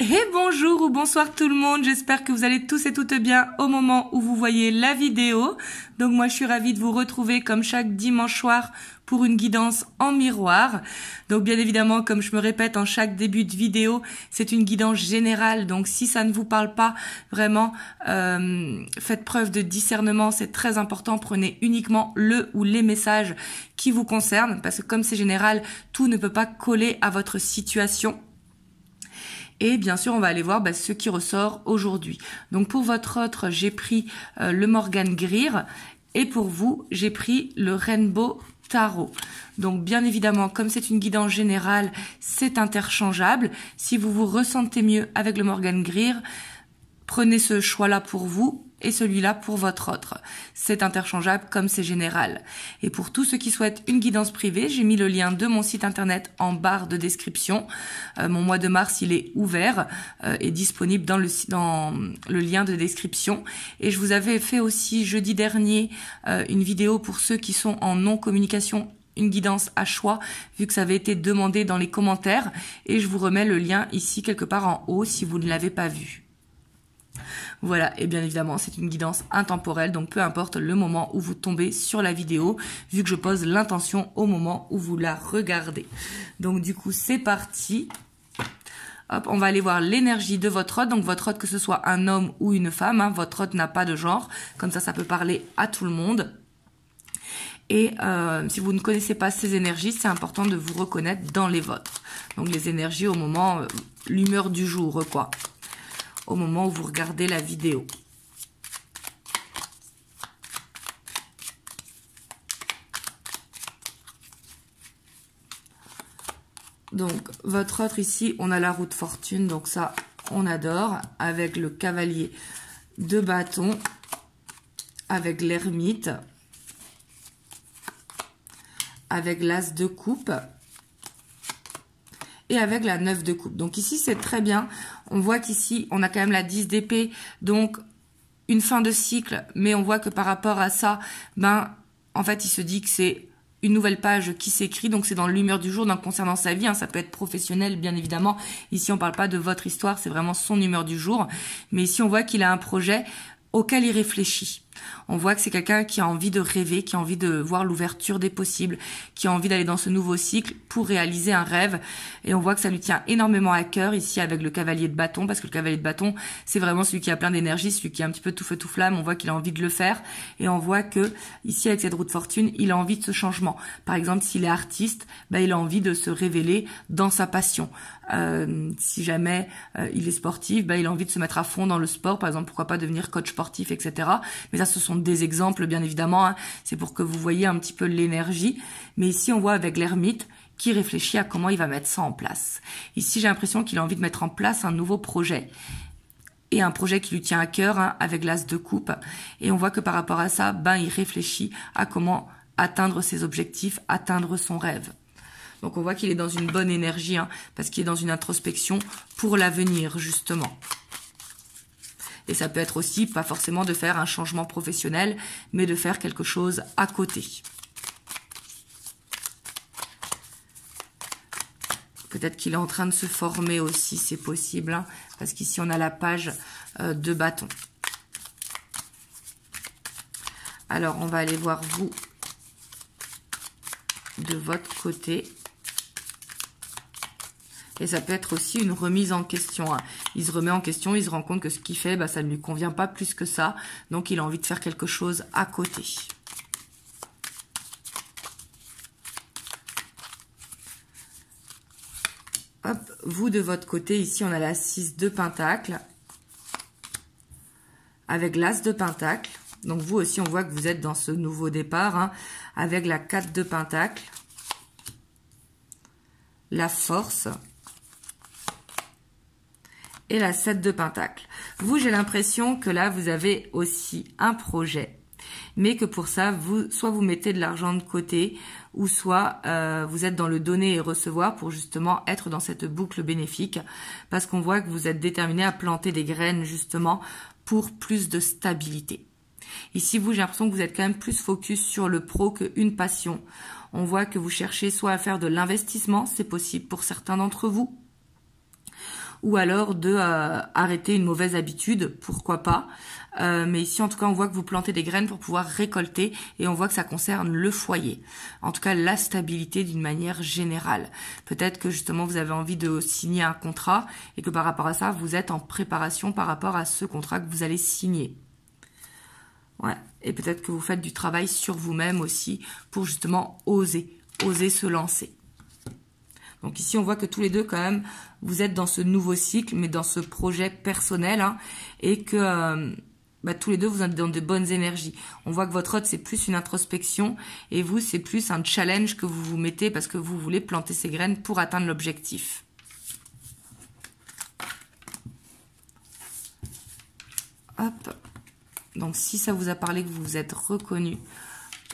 Et bonjour ou bonsoir tout le monde, j'espère que vous allez tous et toutes bien au moment où vous voyez la vidéo. Donc moi je suis ravie de vous retrouver comme chaque dimanche soir pour une guidance en miroir. Donc bien évidemment, comme je me répète en chaque début de vidéo, c'est une guidance générale. Donc si ça ne vous parle pas, vraiment, faites preuve de discernement, c'est très important. Prenez uniquement le ou les messages qui vous concernent parce que comme c'est général, tout ne peut pas coller à votre situation. Et bien sûr, on va aller voir ce qui ressort aujourd'hui. Donc pour votre autre, j'ai pris le Morgan Greer et pour vous, j'ai pris le Rainbow Tarot. Donc bien évidemment, comme c'est une guidance générale, c'est interchangeable. Si vous vous ressentez mieux avec le Morgan Greer, prenez ce choix-là pour vous et celui-là pour votre autre. C'est interchangeable comme c'est général. Et pour tous ceux qui souhaitent une guidance privée, j'ai mis le lien de mon site internet en barre de description. Mon mois de mars, il est ouvert et disponible dans le lien de description. Et je vous avais fait aussi jeudi dernier une vidéo pour ceux qui sont en non-communication, une guidance à choix, vu que ça avait été demandé dans les commentaires. Et je vous remets le lien ici quelque part en haut si vous ne l'avez pas vu. Voilà, et bien évidemment, c'est une guidance intemporelle, donc peu importe le moment où vous tombez sur la vidéo, vu que je pose l'intention au moment où vous la regardez. Donc du coup, c'est parti. Hop, on va aller voir l'énergie de votre hôte. Donc votre hôte, que ce soit un homme ou une femme, hein, votre hôte n'a pas de genre. Comme ça peut parler à tout le monde. Et si vous ne connaissez pas ces énergies, c'est important de vous reconnaître dans les vôtres. Donc les énergies au moment, l'humeur du jour, quoi. Au moment où vous regardez la vidéo. Donc, votre autre ici, on a la roue de fortune, donc ça, on adore, avec le cavalier de bâton, avec l'ermite, avec l'as de coupe, et avec la 9 de coupe. Donc ici, c'est très bien. On voit qu'ici, on a quand même la 10 d'épée, donc une fin de cycle, mais on voit que par rapport à ça, en fait, il se dit que c'est une nouvelle page qui s'écrit, donc c'est dans l'humeur du jour, donc concernant sa vie, hein, ça peut être professionnel, bien évidemment. Ici, on parle pas de votre histoire, c'est vraiment son humeur du jour. Mais ici, on voit qu'il a un projet auquel il réfléchit. On voit que c'est quelqu'un qui a envie de rêver, qui a envie de voir l'ouverture des possibles, qui a envie d'aller dans ce nouveau cycle pour réaliser un rêve. Et on voit que ça lui tient énormément à cœur ici avec le cavalier de bâton, parce que le cavalier de bâton, c'est vraiment celui qui a plein d'énergie, celui qui est un petit peu tout feu tout flamme. On voit qu'il a envie de le faire. Et on voit que ici, avec cette roue de fortune, il a envie de ce changement. Par exemple, s'il est artiste, il a envie de se révéler dans sa passion. Si jamais il est sportif, il a envie de se mettre à fond dans le sport. Par exemple, pourquoi pas devenir coach sportif, etc. Mais ça, ce sont des exemples, bien évidemment. Hein. C'est pour que vous voyez un petit peu l'énergie. Mais ici, on voit avec l'ermite qui réfléchit à comment il va mettre ça en place. Ici, j'ai l'impression qu'il a envie de mettre en place un nouveau projet. Et un projet qui lui tient à cœur, hein, avec l'as de coupe. Et on voit que par rapport à ça, il réfléchit à comment atteindre ses objectifs, atteindre son rêve. Donc on voit qu'il est dans une bonne énergie, hein, parce qu'il est dans une introspection pour l'avenir, justement. Et ça peut être aussi, pas forcément de faire un changement professionnel, mais de faire quelque chose à côté. Peut-être qu'il est en train de se former aussi, c'est possible, hein, parce qu'ici on a la page de bâton. Alors on va aller voir vous de votre côté. Et ça peut être aussi une remise en question. Hein. Il se remet en question, il se rend compte que ce qu'il fait, ça ne lui convient pas plus que ça. Donc, il a envie de faire quelque chose à côté. Hop, vous de votre côté, ici, on a la 6 de Pentacle. Avec l'As de Pentacle. Donc, vous aussi, on voit que vous êtes dans ce nouveau départ. Hein, avec la 4 de Pentacle. La Force. Et la 7 de Pentacle. Vous, j'ai l'impression que là, vous avez aussi un projet. Mais que pour ça, soit vous mettez de l'argent de côté, ou soit vous êtes dans le donner et recevoir pour justement être dans cette boucle bénéfique. Parce qu'on voit que vous êtes déterminé à planter des graines justement pour plus de stabilité. Ici, vous, j'ai l'impression que vous êtes quand même plus focus sur le pro qu'une passion. On voit que vous cherchez soit à faire de l'investissement, c'est possible pour certains d'entre vous, ou alors de arrêter une mauvaise habitude, pourquoi pas. Mais ici, en tout cas, on voit que vous plantez des graines pour pouvoir récolter et on voit que ça concerne le foyer. En tout cas, la stabilité d'une manière générale. Peut-être que justement, vous avez envie de signer un contrat et que par rapport à ça, vous êtes en préparation par rapport à ce contrat que vous allez signer. Ouais. Et peut-être que vous faites du travail sur vous-même aussi pour justement oser se lancer. Donc ici, on voit que tous les deux, quand même, vous êtes dans ce nouveau cycle, mais dans ce projet personnel, hein, et que tous les deux, vous êtes dans de bonnes énergies. On voit que votre autre, c'est plus une introspection, et vous, c'est plus un challenge que vous vous mettez parce que vous voulez planter ces graines pour atteindre l'objectif. Hop. Donc, si ça vous a parlé, que vous vous êtes reconnu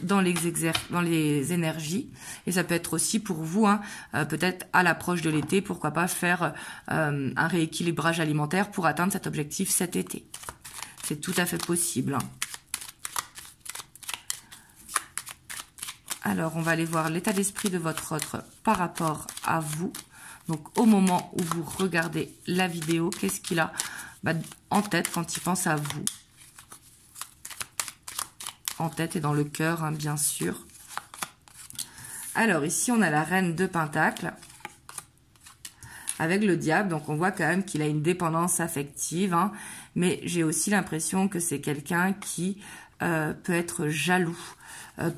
dans les énergies, et ça peut être aussi pour vous, hein, peut-être à l'approche de l'été, pourquoi pas faire un rééquilibrage alimentaire pour atteindre cet objectif cet été. C'est tout à fait possible. Hein. Alors, on va aller voir l'état d'esprit de votre autre par rapport à vous. Donc, au moment où vous regardez la vidéo, qu'est-ce qu'il a en tête quand il pense à vous? En tête et dans le cœur, hein, bien sûr. Alors, ici, on a la reine de Pentacles avec le diable. Donc, on voit quand même qu'il a une dépendance affective. Hein, mais j'ai aussi l'impression que c'est quelqu'un qui peut être jaloux,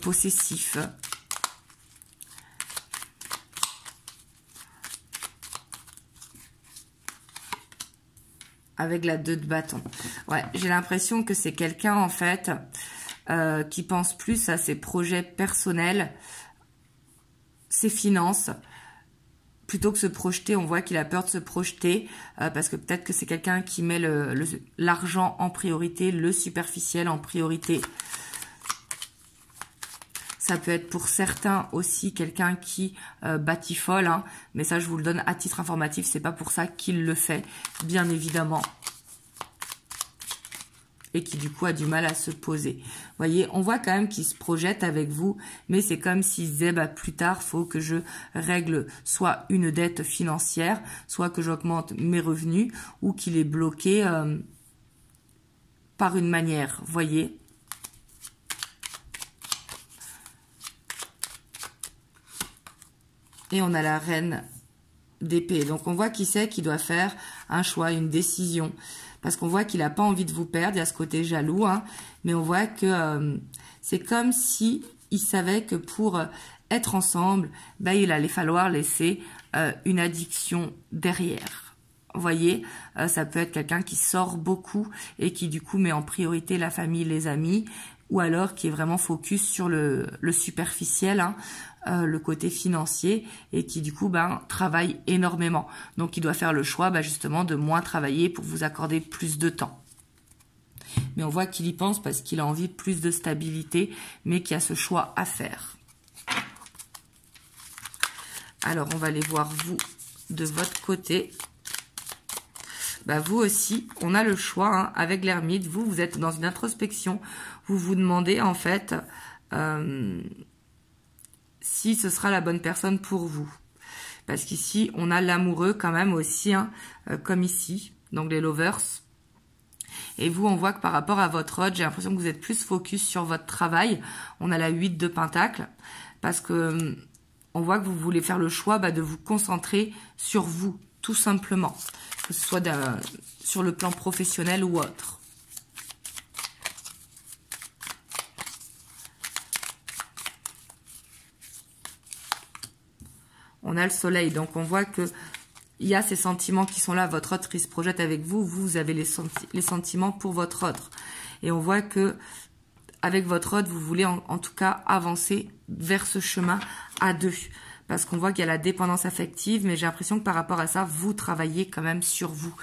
possessif. Avec la 2 de bâton. Ouais, j'ai l'impression que c'est quelqu'un, en fait, qui pense plus à ses projets personnels, ses finances, plutôt que se projeter. On voit qu'il a peur de se projeter, parce que peut-être que c'est quelqu'un qui met l'argent en priorité, le superficiel en priorité. Ça peut être pour certains aussi quelqu'un qui batifole, hein, mais ça je vous le donne à titre informatif, c'est pas pour ça qu'il le fait, bien évidemment. Et qui du coup a du mal à se poser. Vous voyez, on voit quand même qu'il se projette avec vous, mais c'est comme s'il se disait, plus tard, faut que je règle soit une dette financière, soit que j'augmente mes revenus, ou qu'il est bloqué par une manière, vous voyez. Et on a la reine d'épée. Donc on voit qu'il sait qu'il doit faire un choix, une décision. Parce qu'on voit qu'il n'a pas envie de vous perdre, il y a ce côté jaloux, hein, mais on voit que c'est comme si il savait que pour être ensemble, il allait falloir laisser une addiction derrière. Vous voyez, ça peut être quelqu'un qui sort beaucoup et qui du coup met en priorité la famille, les amis, ou alors qui est vraiment focus sur le superficiel, hein, le côté financier, et qui du coup travaille énormément. Donc il doit faire le choix justement de moins travailler pour vous accorder plus de temps. Mais on voit qu'il y pense parce qu'il a envie de plus de stabilité, mais qu'il y a ce choix à faire. Alors on va aller voir vous de votre côté. Vous aussi, on a le choix, hein, avec l'ermite. Vous êtes dans une introspection. Vous vous demandez en fait si ce sera la bonne personne pour vous. Parce qu'ici, on a l'amoureux quand même aussi, hein, comme ici, donc les lovers. Et vous, on voit que par rapport à votre autre, j'ai l'impression que vous êtes plus focus sur votre travail. On a la 8 de Pentacles, parce que on voit que vous voulez faire le choix de vous concentrer sur vous, tout simplement. Que ce soit sur le plan professionnel ou autre. On a le soleil, donc on voit que il y a ces sentiments qui sont là. Votre autre, il se projette avec vous. Vous avez les sentiments pour votre autre. Et on voit que avec votre autre, vous voulez en tout cas avancer vers ce chemin à deux. Parce qu'on voit qu'il y a la dépendance affective, mais j'ai l'impression que par rapport à ça, vous travaillez quand même sur vous.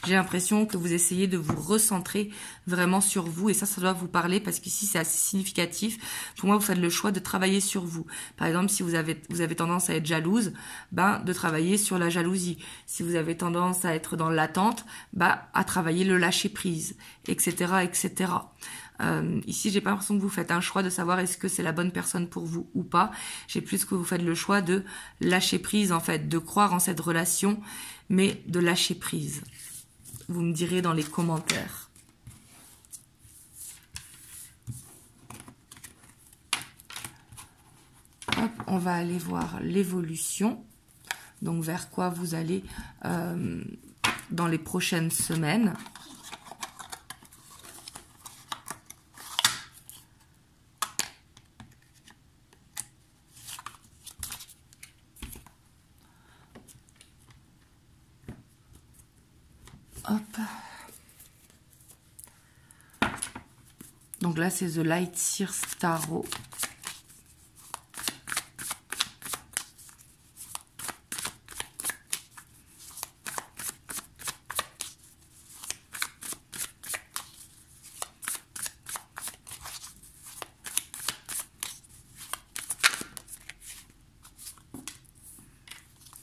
J'ai l'impression que vous essayez de vous recentrer vraiment sur vous, et ça doit vous parler, parce qu'ici, c'est assez significatif. Pour moi, vous faites le choix de travailler sur vous. Par exemple, si vous avez tendance à être jalouse, de travailler sur la jalousie. Si vous avez tendance à être dans l'attente, à travailler le lâcher-prise, etc., etc. Ici, j'ai pas l'impression que vous faites un choix de savoir est-ce que c'est la bonne personne pour vous ou pas. J'ai plus que vous faites le choix de lâcher prise, en fait, de croire en cette relation, mais de lâcher prise. Vous me direz dans les commentaires. Hop, on va aller voir l'évolution. Donc, vers quoi vous allez dans les prochaines semaines. Hop. Donc là, c'est The Light Seer Tarot.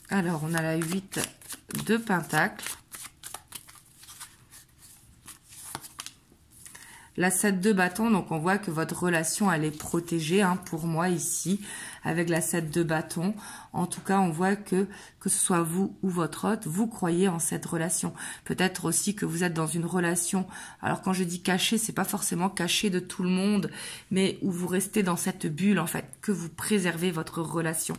Alors, on a la 8 de Pentacles. La 7 de bâton, donc on voit que votre relation, elle est protégée, hein, pour moi ici, avec la 7 de bâton. En tout cas, on voit que ce soit vous ou votre hôte, vous croyez en cette relation. Peut-être aussi que vous êtes dans une relation, alors quand je dis cachée, c'est pas forcément caché de tout le monde, mais où vous restez dans cette bulle, en fait, que vous préservez votre relation.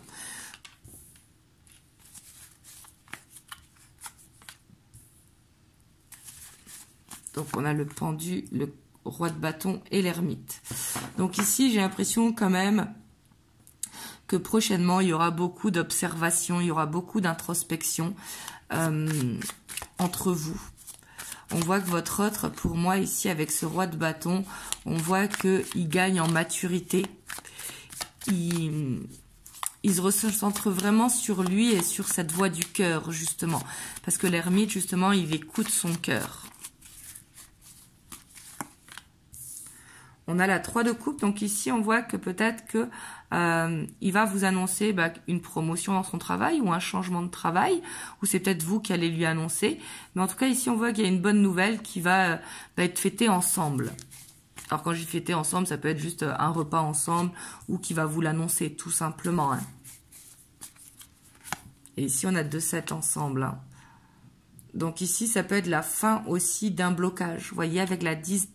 Donc, on a le pendu, le roi de bâton et l'ermite. Donc ici, j'ai l'impression quand même que prochainement, il y aura beaucoup d'observations, il y aura beaucoup d'introspection entre vous. On voit que votre autre, pour moi, ici, avec ce roi de bâton, on voit qu'il gagne en maturité. Il se recentre vraiment sur lui et sur cette voix du cœur, justement. Parce que l'ermite, justement, il écoute son cœur. On a la 3 de coupe, donc ici on voit que peut-être que il va vous annoncer une promotion dans son travail ou un changement de travail, ou c'est peut-être vous qui allez lui annoncer. Mais en tout cas ici on voit qu'il y a une bonne nouvelle qui va être fêtée ensemble. Alors quand je dis fêter ensemble, ça peut être juste un repas ensemble ou qui va vous l'annoncer tout simplement. Hein. Et ici on a 2-7 ensemble. Hein. Donc ici ça peut être la fin aussi d'un blocage. Vous voyez avec la 10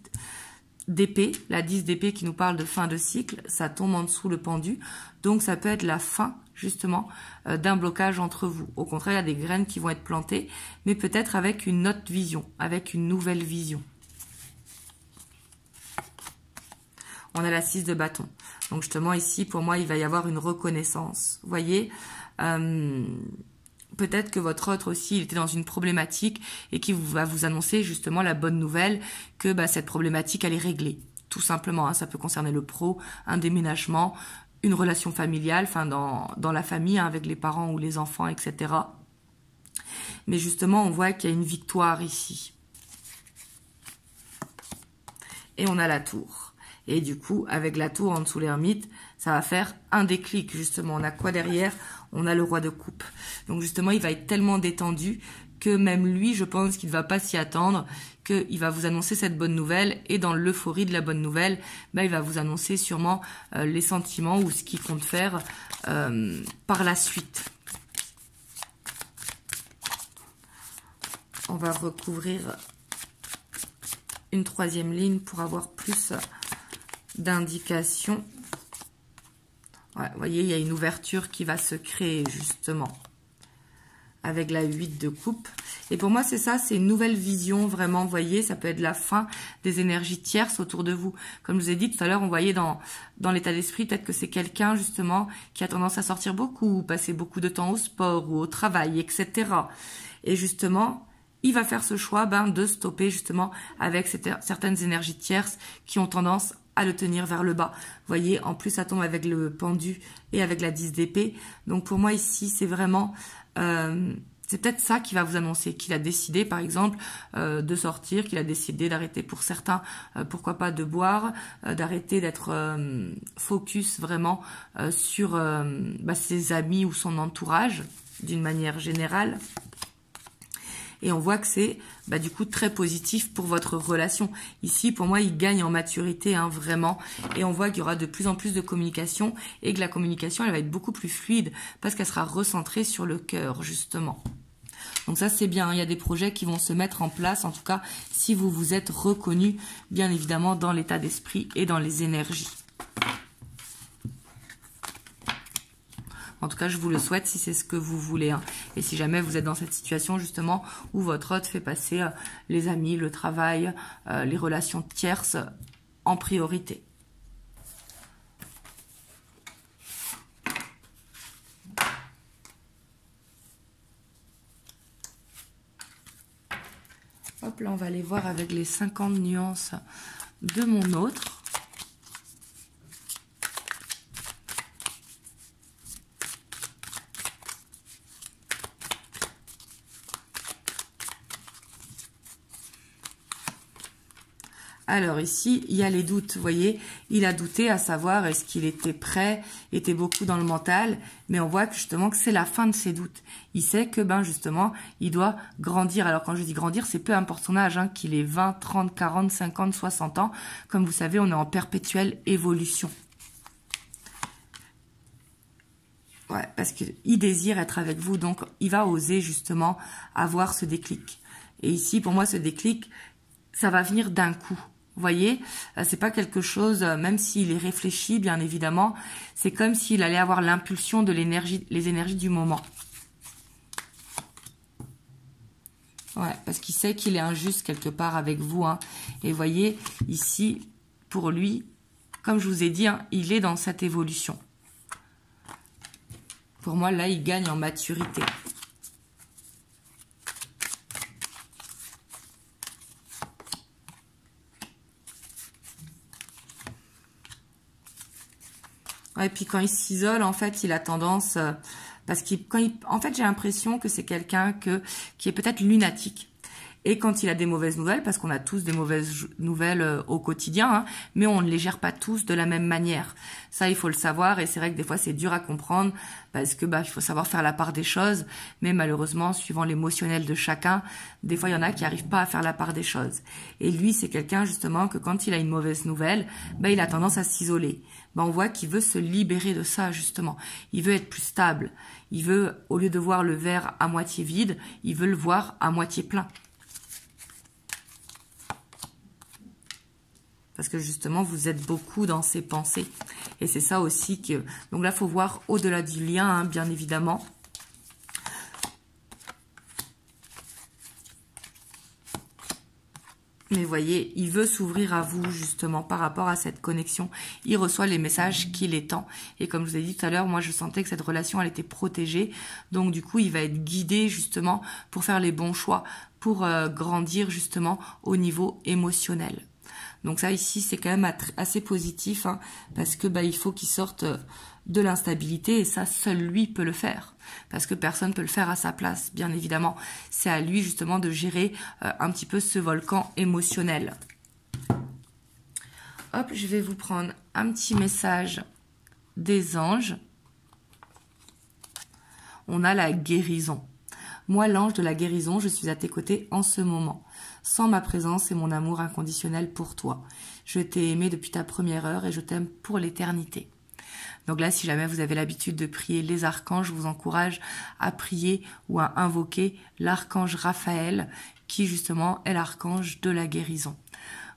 d'épée, la 10 d'épée qui nous parle de fin de cycle, ça tombe en dessous le pendu, donc ça peut être la fin justement d'un blocage entre vous. Au contraire, il y a des graines qui vont être plantées, mais peut-être avec une autre vision, avec une nouvelle vision. On a la 6 de bâton, donc justement ici pour moi il va y avoir une reconnaissance, vous voyez, peut-être que votre autre aussi il était dans une problématique et qui va vous annoncer justement la bonne nouvelle que cette problématique elle est réglée. Tout simplement, hein, ça peut concerner le pro, un déménagement, une relation familiale, enfin dans la famille, hein, avec les parents ou les enfants, etc. Mais justement, on voit qu'il y a une victoire ici. Et on a la tour. Et du coup, avec la tour en dessous l'ermite, ça va faire un déclic justement. On a quoi derrière? On a le roi de coupe. Donc justement, il va être tellement détendu que même lui, je pense qu'il ne va pas s'y attendre, qu'il va vous annoncer cette bonne nouvelle. Et dans l'euphorie de la bonne nouvelle, il va vous annoncer sûrement les sentiments ou ce qu'il compte faire par la suite. On va recouvrir une 3e ligne pour avoir plus d'indications. Ouais, vous voyez, il y a une ouverture qui va se créer justement avec la 8 de coupe. Et pour moi, c'est ça, c'est une nouvelle vision vraiment, vous voyez, ça peut être la fin des énergies tierces autour de vous. Comme je vous ai dit tout à l'heure, on voyait dans l'état d'esprit, peut-être que c'est quelqu'un justement qui a tendance à sortir beaucoup, passer beaucoup de temps au sport ou au travail, etc. Et justement, il va faire ce choix de stopper justement avec certaines énergies tierces qui ont tendance à le tenir vers le bas. Vous voyez, en plus, ça tombe avec le pendu et avec la 10 d'épée. Donc, pour moi, ici, c'est vraiment... c'est peut-être ça qui va vous annoncer, qu'il a décidé, par exemple, de sortir, qu'il a décidé d'arrêter pour certains, pourquoi pas de boire, d'arrêter d'être focus vraiment sur ses amis ou son entourage, d'une manière générale. Et on voit que c'est du coup très positif pour votre relation. Ici, pour moi, il gagne en maturité, hein, vraiment. Et on voit qu'il y aura de plus en plus de communication et que la communication, elle va être beaucoup plus fluide parce qu'elle sera recentrée sur le cœur, justement. Donc ça c'est bien, il y a des projets qui vont se mettre en place, en tout cas si vous vous êtes reconnu bien évidemment dans l'état d'esprit et dans les énergies. En tout cas, je vous le souhaite si c'est ce que vous voulez. Hein. Et si jamais vous êtes dans cette situation justement où votre hôte fait passer les amis, le travail, les relations tierces en priorité. Hop, là, on va aller voir avec les 50 nuances de mon autre. Alors ici, il y a les doutes, vous voyez, il a douté à savoir est-ce qu'il était prêt, était beaucoup dans le mental, mais on voit que justement que c'est la fin de ses doutes. Il sait que ben justement, il doit grandir. Alors quand je dis grandir, c'est peu importe son âge, hein, qu'il ait 20, 30, 40, 50, 60 ans. Comme vous savez, on est en perpétuelle évolution. Ouais, parce qu'il désire être avec vous, donc il va oser justement avoir ce déclic. Et ici, pour moi, ce déclic, ça va venir d'un coup. Vous voyez, c'est pas quelque chose, même s'il est réfléchi, bien évidemment, c'est comme s'il allait avoir l'impulsion de l'énergie, les énergies du moment. Ouais, parce qu'il sait qu'il est injuste quelque part avec vous. Hein. Et vous voyez, ici, pour lui, comme je vous ai dit, hein, il est dans cette évolution. Pour moi, là, il gagne en maturité. Et puis quand il s'isole, en fait, il a tendance, parce en fait, j'ai l'impression que c'est quelqu'un qui est peut-être lunatique. Et quand il a des mauvaises nouvelles, parce qu'on a tous des mauvaises nouvelles au quotidien, hein, mais on ne les gère pas tous de la même manière. Ça, il faut le savoir, et c'est vrai que des fois, c'est dur à comprendre, parce que il faut savoir faire la part des choses, mais malheureusement, suivant l'émotionnel de chacun, des fois, il y en a qui n'arrivent pas à faire la part des choses. Et lui, c'est quelqu'un, justement, que quand il a une mauvaise nouvelle, il a tendance à s'isoler. On voit qu'il veut se libérer de ça, justement. Il veut être plus stable. Il veut, au lieu de voir le verre à moitié vide, il veut le voir à moitié plein. Parce que justement, vous êtes beaucoup dans ses pensées. Et c'est ça aussi que... Donc là, il faut voir au-delà du lien, hein, bien évidemment. Mais voyez, il veut s'ouvrir à vous justement par rapport à cette connexion. Il reçoit les messages qu'il est temps. Et comme je vous ai dit tout à l'heure, moi je sentais que cette relation elle était protégée. Donc du coup, il va être guidé justement pour faire les bons choix, pour grandir justement au niveau émotionnel. Donc ça ici c'est quand même assez positif, hein, parce que il faut qu'il sorte de l'instabilité et ça seul lui peut le faire. Parce que personne ne peut le faire à sa place, bien évidemment. C'est à lui justement de gérer un petit peu ce volcan émotionnel. Hop, je vais vous prendre un petit message des anges. On a la guérison. Moi, l'ange de la guérison, je suis à tes côtés en ce moment. Sans ma présence et mon amour inconditionnel pour toi. Je t'ai aimé depuis ta première heure et je t'aime pour l'éternité. Donc là, si jamais vous avez l'habitude de prier les archanges, je vous encourage à prier ou à invoquer l'archange Raphaël, qui justement est l'archange de la guérison.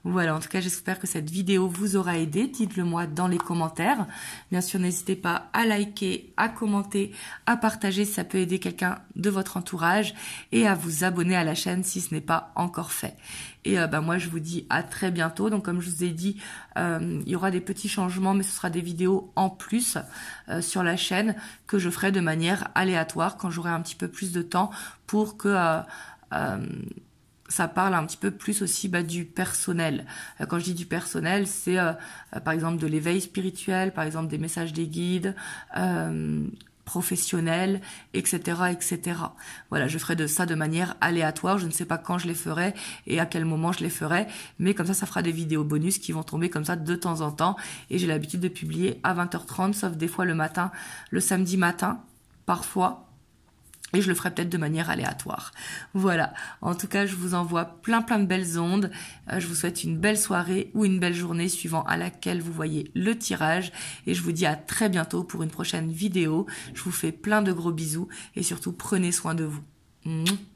Voilà, en tout cas, j'espère que cette vidéo vous aura aidé. Dites-le moi dans les commentaires. Bien sûr, n'hésitez pas à liker, à commenter, à partager si ça peut aider quelqu'un de votre entourage et à vous abonner à la chaîne si ce n'est pas encore fait. Et moi, je vous dis à très bientôt. Donc, comme je vous ai dit, il y aura des petits changements, mais ce sera des vidéos en plus sur la chaîne que je ferai de manière aléatoire quand j'aurai un petit peu plus de temps pour que... ça parle un petit peu plus aussi du personnel. Quand je dis du personnel, c'est par exemple de l'éveil spirituel, par exemple des messages des guides, professionnels, etc., etc. Voilà, je ferai de ça de manière aléatoire. Je ne sais pas quand je les ferai et à quel moment je les ferai, mais comme ça fera des vidéos bonus qui vont tomber comme ça de temps en temps. Et j'ai l'habitude de publier à 20h30, sauf des fois le matin, le samedi matin, parfois. Et je le ferai peut-être de manière aléatoire. Voilà. En tout cas, je vous envoie plein de belles ondes. Je vous souhaite une belle soirée ou une belle journée suivant à laquelle vous voyez le tirage. Et je vous dis à très bientôt pour une prochaine vidéo. Je vous fais plein de gros bisous et surtout prenez soin de vous. Mouah.